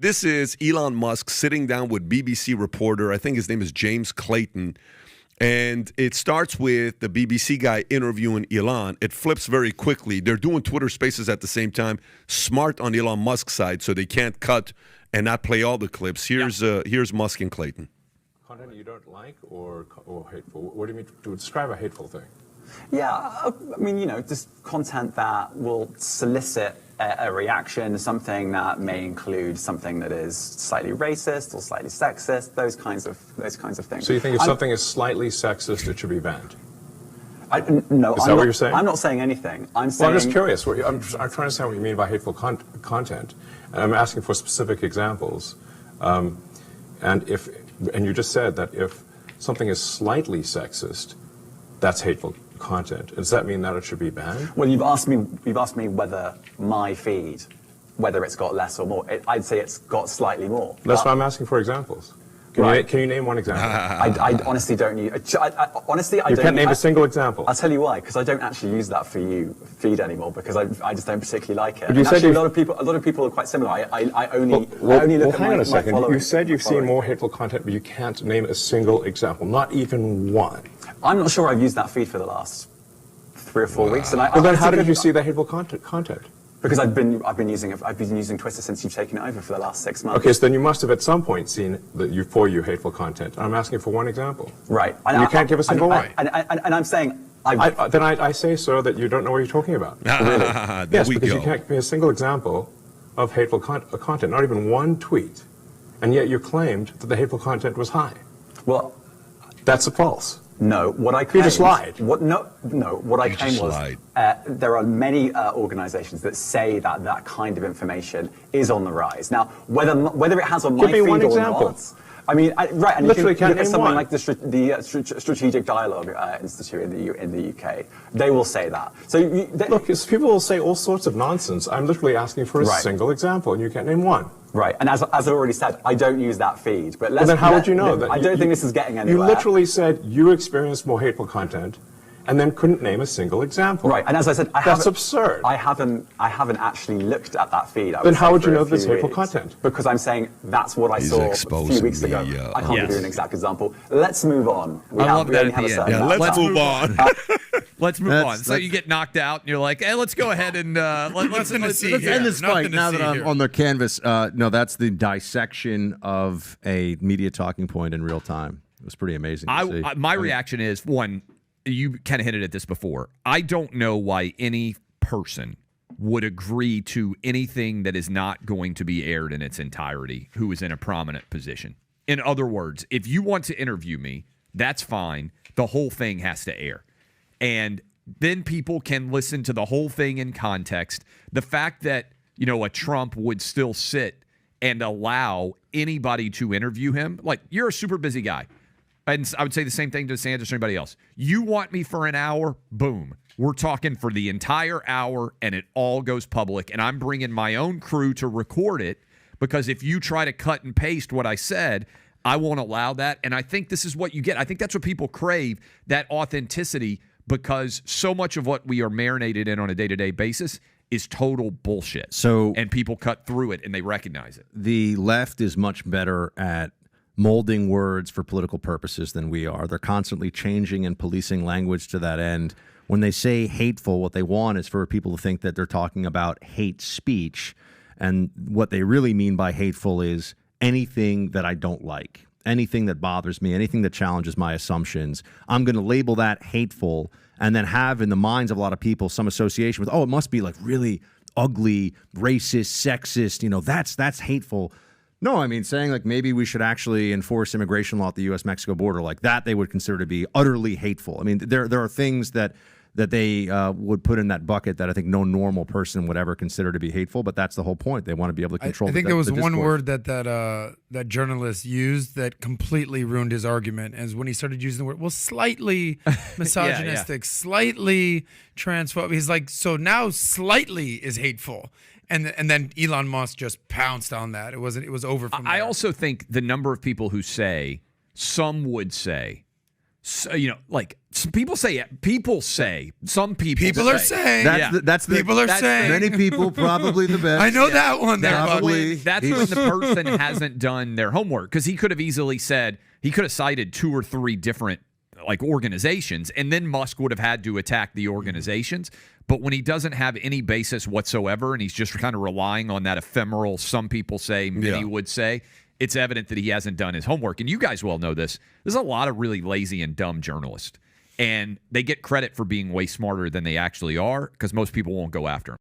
This is Elon Musk sitting down with BBC reporter. I think his name is James Clayton. And it starts with the BBC guy interviewing Elon. It flips very quickly. They're doing Twitter Spaces at the same time. Smart on Elon Musk's side, so they can't cut and not play all the clips. Here's Musk and Clayton. Content you don't like or hateful? What do you mean to describe a hateful thing? Yeah, I mean, just content that will solicit a reaction, something that may include something that is slightly racist or slightly sexist, those kinds of things. So you think if something is slightly sexist, it should be banned? No, is that what you're saying? I'm not saying anything. I'm saying. Well, I'm just curious. I'm trying to understand what you mean by hateful content, and I'm asking for specific examples. And you just said that if something is slightly sexist, that's hateful content. Does that mean that it should be banned? Well, you've asked me whether my feed, whether it's got less or more. I'd say it's got slightly more. That's why I'm asking for examples. Can you name one example? I honestly don't use. Honestly, I don't. You can't name a single example. I'll tell you why. Because I don't actually use that for you feed anymore. Because I just don't particularly like it. But you said actually, a lot of people are quite similar. I only look at hang on a second. following. You said you've seen more hateful content, but you can't name a single example, not even one. I'm not sure I've used that feed for the last 3 or 4 weeks. And then how did you see the hateful content? Because I've been using Twitter since you've taken it over for the last 6 months. Okay, so then you must have at some point seen for you hateful content. I'm asking for one example. Right. And you can't give a single one. And I'm saying. Then I say, sir, that you don't know what you're talking about. Really? Yes, because you can't give me a single example of hateful content, not even one tweet. And yet you claimed that the hateful content was high. Well, that's false. No, what I claimed... You just lied. What I claimed was there are many organizations that say that kind of information is on the rise. Now, whether it has on my feed or not... I mean, right, and literally if you look at something one. like the Strategic Dialogue Institute in the UK, they will say that. So look, people will say all sorts of nonsense. I'm literally asking for a single example, and you can't name one. Right, and as I already said, I don't use that feed. But then how would you know? I don't think this is getting anywhere. You literally said you experienced more hateful content, and then couldn't name a single example. Right, and as I said, that's absurd. I haven't actually looked at that feed. Then how would you know this hateful content? Because I'm saying that's what I saw a few weeks ago. I can't give you an exact example. Let's move on. I love that at the end. Let's move on. Let's move on. So you get knocked out, and you're like, hey, let's go ahead and let's end this fight. Now that I'm on the canvas, no, that's the dissection of a media talking point in real time. It was pretty amazing to see. My reaction is, one, you kind of hinted at this before. I don't know why any person would agree to anything that is not going to be aired in its entirety who is in a prominent position. In other words, if you want to interview me, that's fine. The whole thing has to air. And then people can listen to the whole thing in context. The fact that, a Trump would still sit and allow anybody to interview him, like, you're a super busy guy. And I would say the same thing to DeSantis or anybody else. You want me for an hour? Boom. We're talking for the entire hour, and it all goes public. And I'm bringing my own crew to record it, because if you try to cut and paste what I said, I won't allow that. And I think this is what you get. I think that's what people crave, that authenticity, because so much of what we are marinated in on a day-to-day basis is total bullshit. And people cut through it, and they recognize it. The left is much better at molding words for political purposes than we are. They're constantly changing and policing language to that end. When they say hateful, what they want is for people to think that they're talking about hate speech. And what they really mean by hateful is anything that I don't like, anything that bothers me, anything that challenges my assumptions. I'm going to label that hateful, and then have in the minds of a lot of people some association with, oh, it must be like really ugly, racist, sexist, that's hateful. No, I mean, saying like maybe we should actually enforce immigration law at the U.S.-Mexico border, like that they would consider to be utterly hateful. I mean, there are things that they would put in that bucket that I think no normal person would ever consider to be hateful, but that's the whole point. They want to be able to control I think there was one word that journalist used that completely ruined his argument, as when he started using the word, well, slightly misogynistic, slightly transphobic. He's like, so now slightly is hateful. And then Elon Musk just pounced on that. It was over from there. I also think the number of people who say, some would say, like some people say, some people are say. saying. That's the People are saying. many people, probably the best. I know that one there, Probably. Buck. That's when the person hasn't done their homework, because he could have easily said, he could have cited 2 or 3 different like organizations, and then Musk would have had to attack the organizations. But when he doesn't have any basis whatsoever, and he's just kind of relying on that ephemeral, some people say, many would say, it's evident that he hasn't done his homework. And you guys well know this. There's a lot of really lazy and dumb journalists, and they get credit for being way smarter than they actually are because most people won't go after them.